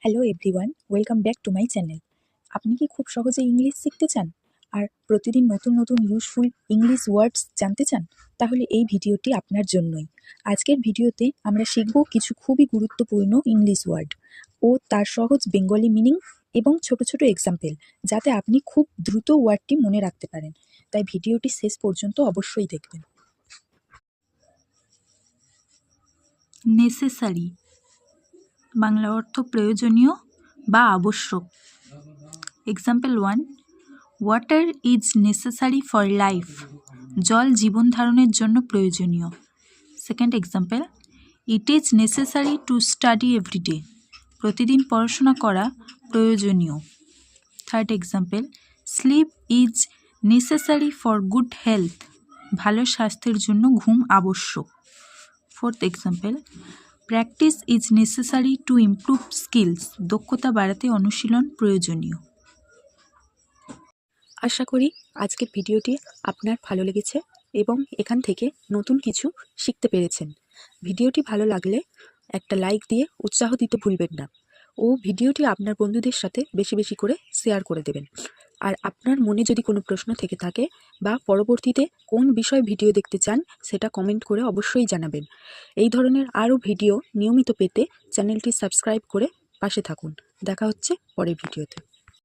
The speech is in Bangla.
Hello everyone, welcome back to my channel. আপনি কি খুব সহজে ইংলিশ শিখতে চান আর প্রতিদিন নতুন নতুন ইউজফুল ইংলিশ ওয়ার্ডস জানতে চান? তাহলে এই ভিডিওটি আপনার জন্যই। আজকের ভিডিওতে আমরা শিখব কিছু খুবই গুরুত্বপূর্ণ ইংলিশ ওয়ার্ড ও তার সহজ বেঙ্গলি মিনিং এবং ছোট ছোট এক্সাম্পল, যাতে আপনি খুব দ্রুত ওয়ার্ডটি মনে রাখতে পারেন। তাই ভিডিওটি শেষ পর্যন্ত অবশ্যই দেখবেন। নেসেসারি বাংলা অর্থ প্রয়োজনীয় বা আবশ্যক। Example 1, water is necessary for life, জল জীবন ধারণের জন্য প্রয়োজনীয়। Second example, it is necessary to study everyday, প্রতিদিন পড়াশোনা করা প্রয়োজনীয়। Third example, sleep is necessary for good health, ভালো স্বাস্থ্যের জন্য ঘুম আবশ্যক। Fourth example, practice is necessary to improve skills, দক্ষতা বাড়াতে অনুশীলন প্রয়োজনীয়। আশা করি আজকের ভিডিওটি আপনার ভালো লেগেছে এবং এখান থেকে নতুন কিছু শিখতে পেরেছেন। ভিডিওটি ভালো লাগলে একটা লাইক দিয়ে উৎসাহ দিতে ভুলবেন না ও ভিডিওটি আপনার বন্ধুদের সাথে বেশি বেশি করে শেয়ার করে দেবেন। আর আপনার মনে যদি কোনো প্রশ্ন থেকে থাকে বা পরবর্তীতে কোন বিষয়ে ভিডিও দেখতে চান, সেটা কমেন্ট করে অবশ্যই জানাবেন। এই ধরনের আরও ভিডিও নিয়মিত পেতে চ্যানেলটি সাবস্ক্রাইব করে পাশে থাকুন। দেখা হচ্ছে পরের ভিডিওতে।